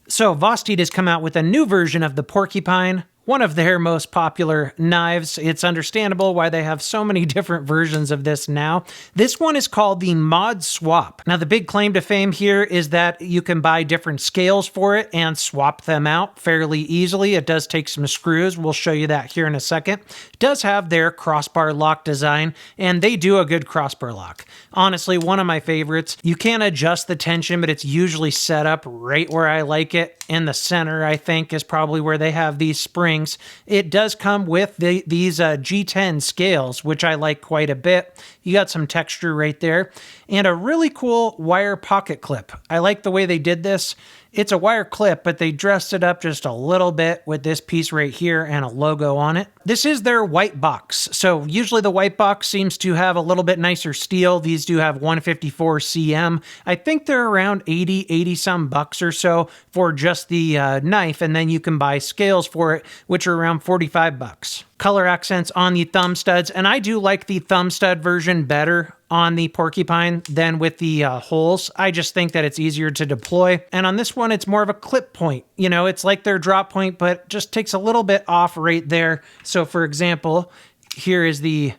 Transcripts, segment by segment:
So Vosteed has come out with a new version of the Porcupine, one of their most popular knives. It's understandable why they have so many different versions of this now. This one is called the ModSwap. Now, the big claim to fame here is that you can buy different scales for it and swap them out fairly easily. It does take some screws. We'll show you that here in a second. It does have their crossbar lock design, and they do a good crossbar lock. Honestly, one of my favorites. You can adjust the tension, but it's usually set up right where I like it. In the center, I think, is probably where they have these springs. It does come with these G10 scales, which I like quite a bit. You got some texture right there, and a really cool wire pocket clip. I like the way they did this. It's a wire clip, but they dressed it up just a little bit with this piece right here and a logo on it. This is their white box. So usually the white box seems to have a little bit nicer steel. These do have 154 cm. I think they're around 80 some bucks or so for just the knife, and then you can buy scales for it, which are around 45 bucks. Color accents on the thumb studs, and I do like the thumb stud version better on the Porcupine than with the holes. I just think that it's easier to deploy. And on this one, it's more of a clip point. You know, it's like their drop point, but just takes a little bit off right there. So for example, here is the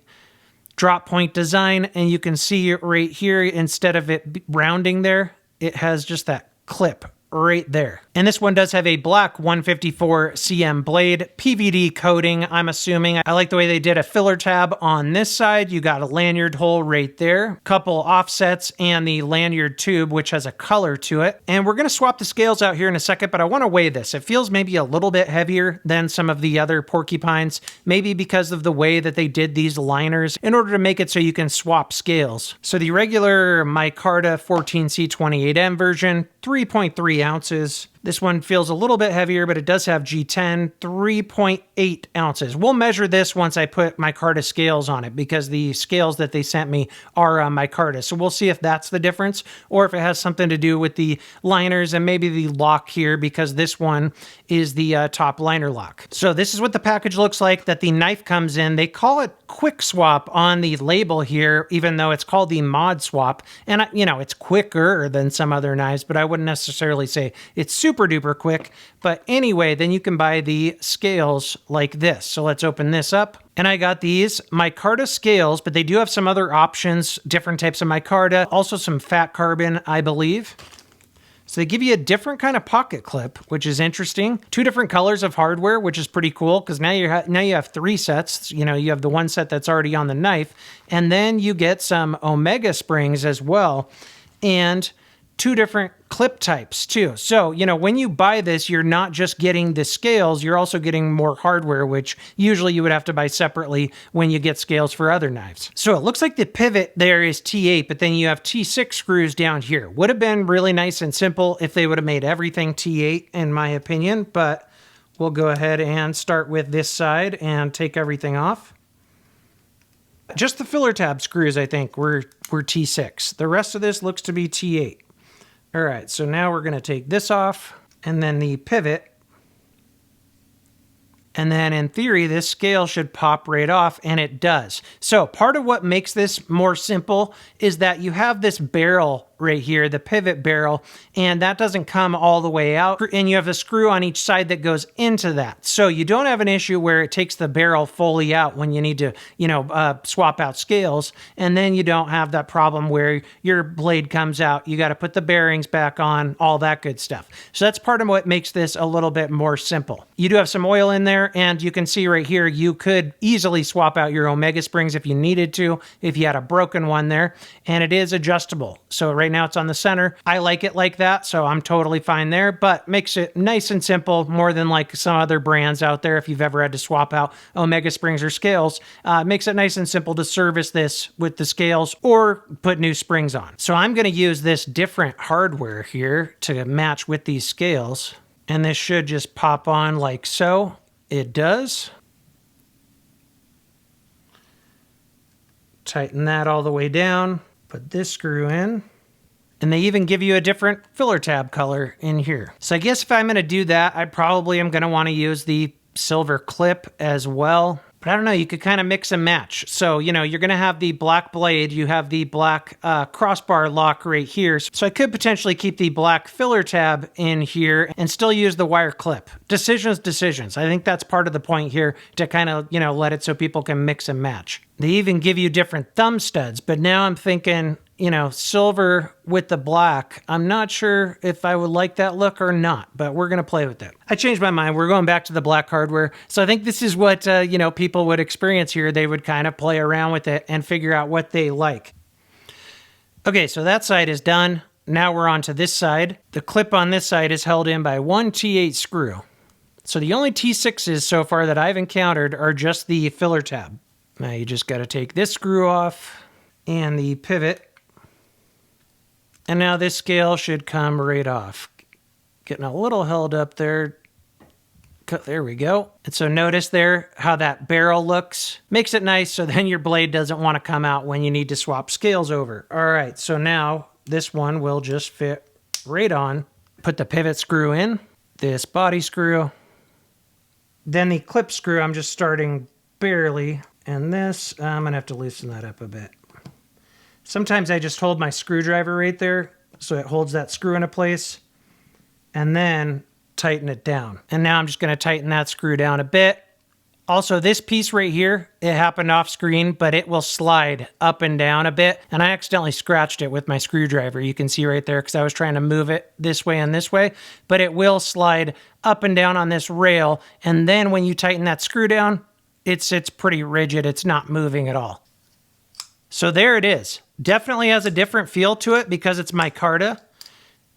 drop point design, and you can see it right here, instead of it rounding there, it has just that clip right there. And this one does have a black 154 cm blade, PVD coating, I'm assuming. I like the way they did a filler tab on this side. You got a lanyard hole right there, couple offsets, and the lanyard tube, which has a color to it. And we're gonna swap the scales out here in a second, but I wanna weigh this. It feels maybe a little bit heavier than some of the other Porcupines, maybe because of the way that they did these liners in order to make it so you can swap scales. So the regular micarta 14C28M version, 3.3 ounces. This one feels a little bit heavier, but it does have G10, 3.8 ounces. We'll measure this once I put micarta scales on it, because the scales that they sent me are micarta. So we'll see if that's the difference, or if it has something to do with the liners and maybe the lock here, because this one is the top liner lock. So this is what the package looks like that the knife comes in. They call it Quick Swap on the label here, even though it's called the ModSwap. And you know, it's quicker than some other knives, but I wouldn't necessarily say it's super duper quick. But anyway, then you can buy the scales like this. So let's open this up. And I got these micarta scales, but they do have some other options, different types of micarta, also some fat carbon, I believe. So they give you a different kind of pocket clip, which is interesting. 2 different colors of hardware, which is pretty cool, because now you have 3 sets. You know, you have the one set that's already on the knife, and then you get some Omega springs as well, and 2 different clip types too. So, you know, when you buy this, you're not just getting the scales, you're also getting more hardware, which usually you would have to buy separately when you get scales for other knives. So it looks like the pivot there is T8, but then you have T6 screws down here. Would have been really nice and simple if they would have made everything T8, in my opinion, but we'll go ahead and start with this side and take everything off. Just the filler tab screws, I think, were T6. The rest of this looks to be T8. All right, so now we're gonna take this off, and then the pivot. And then in theory, this scale should pop right off, and it does. So part of what makes this more simple is that you have this barrel right here, the pivot barrel, and that doesn't come all the way out. And you have a screw on each side that goes into that. So you don't have an issue where it takes the barrel fully out when you need to, you know, swap out scales. And then you don't have that problem where your blade comes out. You got to put the bearings back on, all that good stuff. So that's part of what makes this a little bit more simple. You do have some oil in there, and you can see right here, you could easily swap out your Omega springs if you needed to, if you had a broken one there, and it is adjustable. So right now it's on the center. I like it like that, so I'm totally fine there, but makes it nice and simple, more than like some other brands out there. If you've ever had to swap out Omega springs or scales, makes it nice and simple to service this with the scales or put new springs on. So I'm going to use this different hardware here to match with these scales, and this should just pop on like so. It does. Tighten that all the way down. Put this screw in. And they even give you a different filler tab color in here. So I guess if I'm going to do that, I probably am going to want to use the silver clip as well. But I don't know, you could kind of mix and match. So, you know, you're going to have the black blade, you have the black crossbar lock right here. So I could potentially keep the black filler tab in here and still use the wire clip. Decisions. I think that's part of the point here, to kind of, you know, let it so people can mix and match. They even give you different thumb studs, but now I'm thinking, you know, silver with the black. I'm not sure if I would like that look or not, but we're going to play with it. I changed my mind. We're going back to the black hardware. So I think this is what, you know, people would experience here. They would kind of play around with it and figure out what they like. Okay, so that side is done. Now we're on to this side. The clip on this side is held in by one T8 screw. So the only T6s so far that I've encountered are just the filler tab. Now you just got to take this screw off and the pivot. And now this scale should come right off. Getting a little held up there. There we go. And so notice there how that barrel looks. Makes it nice so then your blade doesn't want to come out when you need to swap scales over. All right, so now this one will just fit right on. Put the pivot screw in, this body screw. Then the clip screw, I'm just starting barely. And this, I'm going to have to loosen that up a bit. Sometimes I just hold my screwdriver right there so it holds that screw into place, and then tighten it down. And now I'm just going to tighten that screw down a bit. Also, this piece right here, it happened off screen, but it will slide up and down a bit. And I accidentally scratched it with my screwdriver. You can see right there because I was trying to move it this way and this way, but it will slide up and down on this rail. And then when you tighten that screw down, it sits pretty rigid. It's not moving at all. So there it is. Definitely has a different feel to it because it's micarta.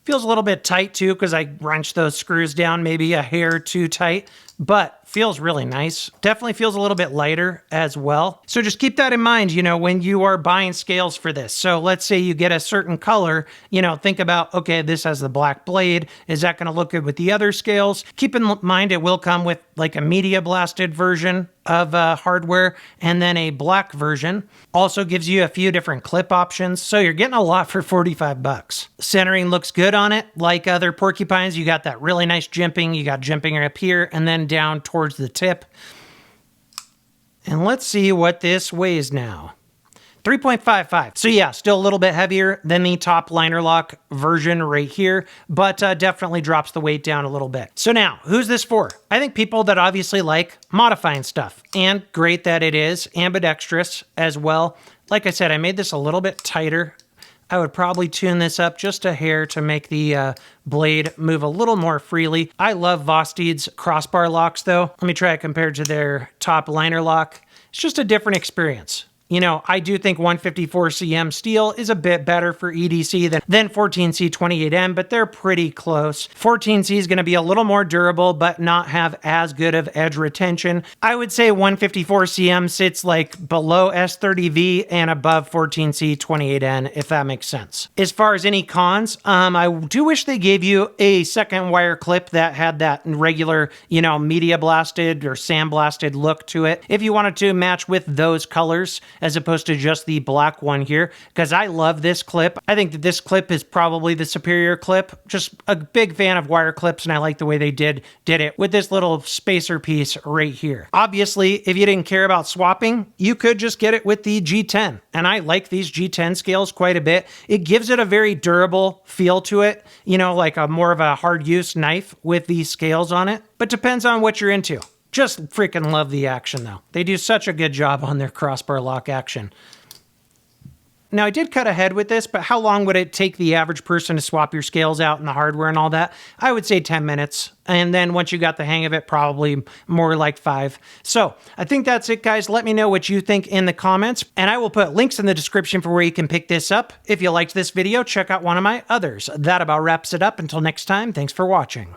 Feels a little bit tight too because I wrenched those screws down maybe a hair too tight, but feels really nice. Definitely feels a little bit lighter as well. So just keep that in mind, you know, when you are buying scales for this. So let's say you get a certain color, you know, think about, okay, this has the black blade. Is that going to look good with the other scales? Keep in mind it will come with like a media blasted version of hardware and then a black version. Also gives you a few different clip options. So you're getting a lot for 45 bucks. Centering looks good on it. Like other porcupines, you got that really nice jimping. You got jimping up here and then down towards the tip. And let's see what this weighs now. 3.55. So yeah, still a little bit heavier than the top liner lock version right here, but definitely drops the weight down a little bit. So now, who's this for? I think people that obviously like modifying stuff, and great that it is ambidextrous as well. Like I said, I made this a little bit tighter. I would probably tune this up just a hair to make the blade move a little more freely. I love Vosteed's crossbar locks though. Let me try it compared to their top liner lock. It's just a different experience. You know, I do think 154cm steel is a bit better for EDC than 14C 28M, but they're pretty close. 14C is going to be a little more durable, but not have as good of edge retention. I would say 154cm sits like below S30V and above 14C 28N, if that makes sense. As far as any cons, I do wish they gave you a second wire clip that had that regular, you know, media blasted or sandblasted look to it. If you wanted to match with those colors, as opposed to just the black one here, because I love this clip. I think that this clip is probably the superior clip. Just a big fan of wire clips, and I like the way they did it with this little spacer piece right here. Obviously, if you didn't care about swapping, you could just get it with the G10, and I like these G10 scales quite a bit. It gives it a very durable feel to it, you know, like a more of a hard use knife with these scales on it, but depends on what you're into. Just freaking love the action though. They do such a good job on their crossbar lock action. Now I did cut ahead with this, but how long would it take the average person to swap your scales out and the hardware and all that? I would say 10 minutes. And then once you got the hang of it, probably more like 5. So I think that's it, guys. Let me know what you think in the comments, and I will put links in the description for where you can pick this up. If you liked this video, check out one of my others. That about wraps it up. Until next time, thanks for watching.